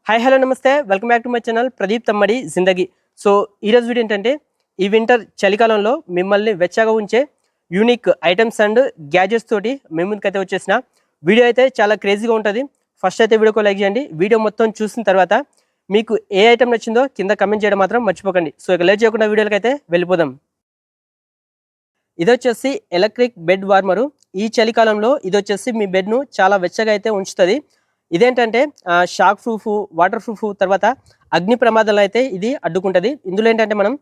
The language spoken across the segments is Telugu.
హాయ్ హలో నమస్తే welcome back to my channel Pradeep Tammadi Zindagi. So ఈరోజు వీడియో ఏంటంటే ఈ వింటర్ చలికాలంలో మిమ్మల్ని వెచ్చగా ఉంచే యూనిక్ ఐటమ్స్ అండ్ గ్యాజెట్స్ తోటి మేము ముందుకైతే వచ్చేసిన వీడియో అయితే చాలా క్రేజీగా ఉంటుంది. ఫస్ట్ అయితే వీడియోకి లైక్ చేయండి. వీడియో మొత్తం చూసిన తర్వాత మీకు ఏ ఐటమ్ నచ్చిందో కింద కమెంట్ చేయడం మాత్రం మర్చిపోకండి. సో ఇక లేట్ చేయకుండా వీడియోకి అయితే వెళ్ళిపోదాం. ఇది వచ్చేసి ఎలక్ట్రిక్ బెడ్ వార్మరు. ఈ చలికాలంలో ఇది వచ్చేసి మీ బెడ్ను చాలా వెచ్చగా అయితే ఉంచుతుంది. ఇదేంటంటే షాక్ ప్రూఫ్, వాటర్ ప్రూఫ్, తర్వాత అగ్ని ప్రమాదాలు అయితే ఇది అడ్డుకుంటుంది. ఇందులో ఏంటంటే మనం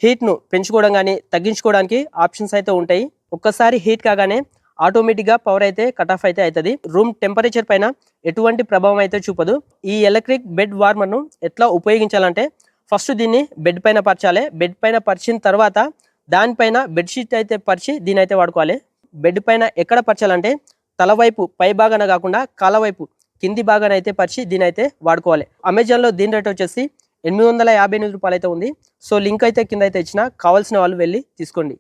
హీట్ను పెంచుకోవడం కానీ తగ్గించుకోవడానికి ఆప్షన్స్ అయితే ఉంటాయి. ఒక్కసారి హీట్ కాగానే ఆటోమేటిక్గా పవర్ అయితే కట్ ఆఫ్ అయితే అవుతుంది. రూమ్ టెంపరేచర్ పైన ఎటువంటి ప్రభావం అయితే చూపదు. ఈ ఎలక్ట్రిక్ బెడ్ వార్మర్ను ఎట్లా ఉపయోగించాలంటే ఫస్ట్ దీన్ని బెడ్ పైన పరచాలి. బెడ్ పైన పరిచిన తర్వాత దానిపైన బెడ్షీట్ అయితే పరిచి దీని అయితే వాడుకోవాలి. బెడ్ పైన ఎక్కడ పరచాలంటే తలవైపు పై భాగాన కాకుండా కాళ్ళ వైపు కింది భాగాన అయితే పరిచి దీని అయితే వాడుకోవాలి. అమెజాన్లో దీని రేట్ వచ్చేసి 858 రూపాయలు అయితే ఉంది. సో లింక్ అయితే కింద అయితే ఇచ్చిన, కావాల్సిన వాళ్ళు వెళ్ళి తీసుకోండి.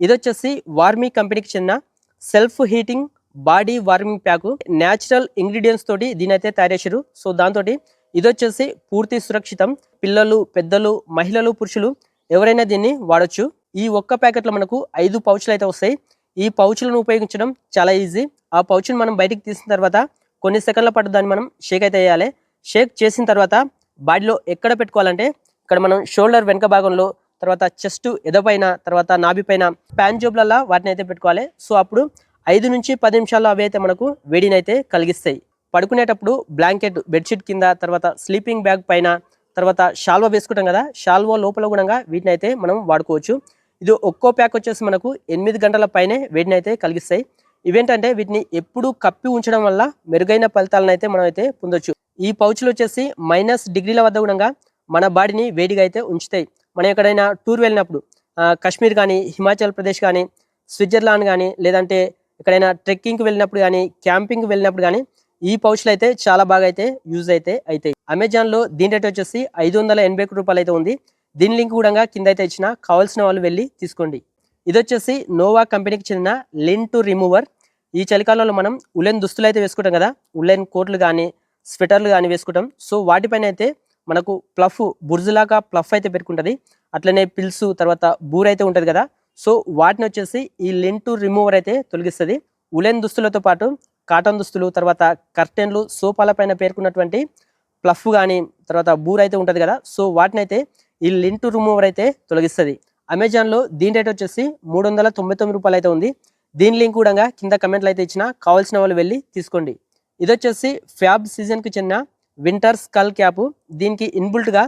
ఇది వచ్చేసి వార్మీ కంపెనీకి చెందిన self heating body warming pack. Natural ingredients తోటి దీని అయితే తయారు చేశారు. సో దాంతో ఇది వచ్చేసి పూర్తి సురక్షితం. పిల్లలు, పెద్దలు, మహిళలు, పురుషులు ఎవరైనా దీన్ని వాడచ్చు. ఈ ఒక్క ప్యాకెట్లో మనకు 5 పౌచ్లు అయితే వస్తాయి. ఈ పౌచ్లను ఉపయోగించడం చాలా ఈజీ. ఆ పౌచ్ని మనం బయటికి తీసిన తర్వాత కొన్ని సెకండ్ల పాటు దాన్ని మనం షేక్ అయితే చేయాలి. షేక్ చేసిన తర్వాత బాడీలో ఎక్కడ పెట్టుకోవాలంటే ఇక్కడ మనం షోల్డర్ వెనక భాగంలో, తర్వాత చెస్ట్ ఎదపైన, తర్వాత నాభి పైన, ప్యాన్ జోబ్లల్లా వాటిని అయితే పెట్టుకోవాలి. సో అప్పుడు 5 నుంచి 10 నిమిషాల్లో అవి అయితే మనకు వేడిని అయితే కలిగిస్తాయి. పడుకునేటప్పుడు బ్లాంకెట్ బెడ్షీట్ కింద, తర్వాత స్లీపింగ్ బ్యాగ్ పైన, తర్వాత షాల్వా వేసుకుంటాం కదా, షాల్వా లోపల కూడా వీటిని అయితే మనం వాడుకోవచ్చు. ఇది ఒక్కో ప్యాక్ వచ్చేసి మనకు 8 గంటల పైనే వేడిని అయితే కలిగిస్తాయి. ఇవేంటంటే వీటిని ఎప్పుడు కప్పి ఉంచడం వల్ల మెరుగైన ఫలితాలను అయితే మనం అయితే పొందొచ్చు. ఈ పౌచ్లు వచ్చేసి -డిగ్రీల వద్ద కూడా మన బాడీని వేడిగా అయితే ఉంచుతాయి. మనం ఎక్కడైనా టూర్ వెళ్ళినప్పుడు కాశ్మీర్ కానీ, హిమాచల్ ప్రదేశ్ కానీ, స్విట్జర్లాండ్ కానీ, లేదంటే ఎక్కడైనా ట్రెక్కింగ్కి వెళ్ళినప్పుడు కానీ, క్యాంపింగ్కి వెళ్ళినప్పుడు కానీ ఈ పౌచ్లు అయితే చాలా బాగా అయితే యూజ్ అయితే అవుతాయి. అమెజాన్లో దీని రేట్ వచ్చేసి 581 రూపాయలు అయితే ఉంది. దీని లింక్ కూడా కింద అయితే ఇచ్చిన, కావాల్సిన వాళ్ళు వెళ్ళి తీసుకోండి. ఇది వచ్చేసి నోవా కంపెనీకి చెందిన లిన్ టు రిమూవర్. ఈ చలికాలంలో మనం ఉలెన్ దుస్తులు అయితే వేసుకుంటాం కదా, ఉలెన్ కోట్లు కానీ, స్వెటర్లు కానీ వేసుకుంటాం. సో వాటిపైన అయితే మనకు ప్లఫ్, బుర్జులాగా ప్లఫ్ అయితే పెట్టుకుంటుంది. అట్లనే పిల్స్, తర్వాత బూర్ అయితే ఉంటుంది కదా. సో వాటిని వచ్చేసి ఈ లిన్ టు రిమూవర్ అయితే తొలగిస్తుంది. ఉలెన్ దుస్తులతో పాటు కాటన్ దుస్తులు, తర్వాత కర్టెన్లు, సోఫాల పైన పేర్కొన్నటువంటి ప్లఫ్ కానీ, తర్వాత బూర్ అయితే ఉంటుంది కదా. సో వాటిని అయితే ఈ లిన్ టు రిమూవర్ అయితే తొలగిస్తుంది. అమెజాన్లో దీని రేట్ వచ్చేసి 399 రూపాయలు అయితే ఉంది. దీని లింక్ కూడా కింద కమెంట్లు అయితే ఇచ్చిన, కావాల్సిన వాళ్ళు వెళ్ళి తీసుకోండి. ఇది వచ్చేసి ఫ్యాబ్ సీజన్కి చెందిన వింటర్ స్కల్ క్యాప్. దీనికి ఇన్బుల్ట్గా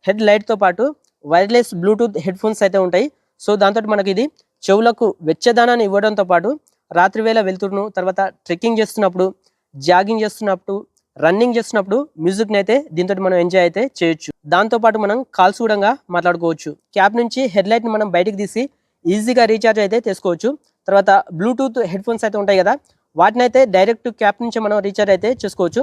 హెడ్ లైట్తో పాటు వైర్లెస్ బ్లూటూత్ హెడ్ ఫోన్స్ అయితే ఉంటాయి. సో దాంతో మనకి ఇది చెవులకు వెచ్చదానాన్ని ఇవ్వడంతో పాటు రాత్రి వేళ వెళ్తురును, తర్వాత ట్రెక్కింగ్ చేస్తున్నప్పుడు, జాగింగ్ చేస్తున్నప్పుడు, రన్నింగ్ చేస్తున్నప్పుడు మ్యూజిక్ని అయితే దీంతో మనం ఎంజాయ్ అయితే చేయొచ్చు. దాంతోపాటు మనం కాల్స్ కూడా మాట్లాడుకోవచ్చు. క్యాప్ నుంచి హెడ్ లైట్ని మనం బయటికి తీసి ఈజీగా రీఛార్జ్ అయితే చేసుకోవచ్చు. తర్వాత బ్లూటూత్ హెడ్ ఫోన్స్ అయితే ఉంటాయి కదా, వాటిని అయితే డైరెక్ట్ క్యాప్ నుంచి మనం రీఛార్జ్ అయితే చేసుకోవచ్చు.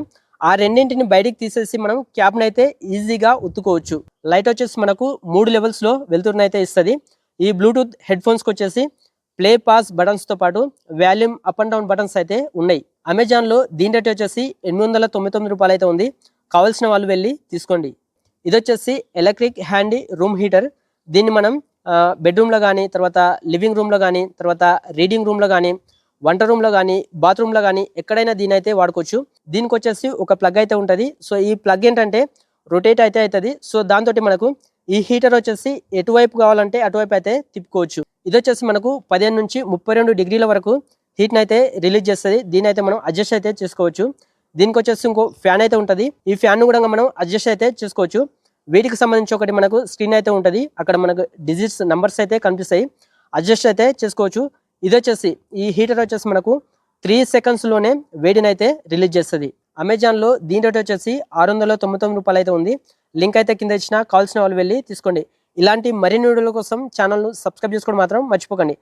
ఆ రెండింటిని బయటికి తీసేసి మనం క్యాప్ని అయితే ఈజీగా ఉత్తుకోవచ్చు. లైట్ వచ్చేసి మనకు 3 లెవెల్స్లో వెళ్తురునైతే ఇస్తుంది. ఈ బ్లూటూత్ హెడ్ ఫోన్స్కి వచ్చేసి ప్లే పాస్ బటన్స్తో పాటు volume up and down buttons అయితే ఉన్నాయి. అమెజాన్లో దీని రేట్ వచ్చేసి 899 రూపాయలు అయితే ఉంది. కావాల్సిన వాళ్ళు వెళ్ళి తీసుకోండి. ఇది వచ్చేసి ఎలక్ట్రిక్ హ్యాండీ రూమ్ హీటర్. దీన్ని మనం బెడ్రూమ్లో కానీ, తర్వాత లివింగ్ రూమ్లో కానీ, తర్వాత రీడింగ్ రూమ్లో కానీ, వంట రూమ్లో కానీ, బాత్రూంలో కానీ ఎక్కడైనా దీని అయితే వాడుకోవచ్చు. దీనికి వచ్చేసి ఒక ప్లగ్ అయితే ఉంటుంది. సో ఈ ప్లగ్ ఏంటంటే రొటేట్ అయితే అవుతుంది. సో దాంతో మనకు ఈ హీటర్ వచ్చేసి ఎటువైపు కావాలంటే అటువైపు అయితే తిప్పుకోవచ్చు. ఇది వచ్చేసి మనకు 15 నుంచి 32 డిగ్రీల వరకు హీట్ని అయితే రిలీజ్ చేస్తుంది. దీని అయితే మనం అడ్జస్ట్ అయితే చేసుకోవచ్చు. దీనికి వచ్చేసి ఇంకో ఫ్యాన్ అయితే ఉంటుంది. ఈ ఫ్యాన్ కూడా మనం అడ్జస్ట్ అయితే చేసుకోవచ్చు. వీటికి సంబంధించి ఒకటి మనకు స్క్రీన్ అయితే ఉంటుంది. అక్కడ మనకు డిజిట్స్ నంబర్స్ అయితే కనిపిస్తాయి. అడ్జస్ట్ అయితే చేసుకోవచ్చు. ఇది వచ్చేసి ఈ హీటర్ వచ్చేసి మనకు 3 సెకండ్స్లోనే వేడిని అయితే రిలీజ్ చేస్తుంది. అమెజాన్లో దీని రేట్ వచ్చేసి 699 రూపాయలు అయితే ఉంది. లింక్ అయితే కింద ఇచ్చిన, కావాల్సిన వాళ్ళు వెళ్ళి తీసుకోండి. ఇలాంటి మరిన్ని వీడియోల కోసం ఛానల్ను సబ్స్క్రైబ్ చేసుకోవడం మాత్రం మర్చిపోకండి.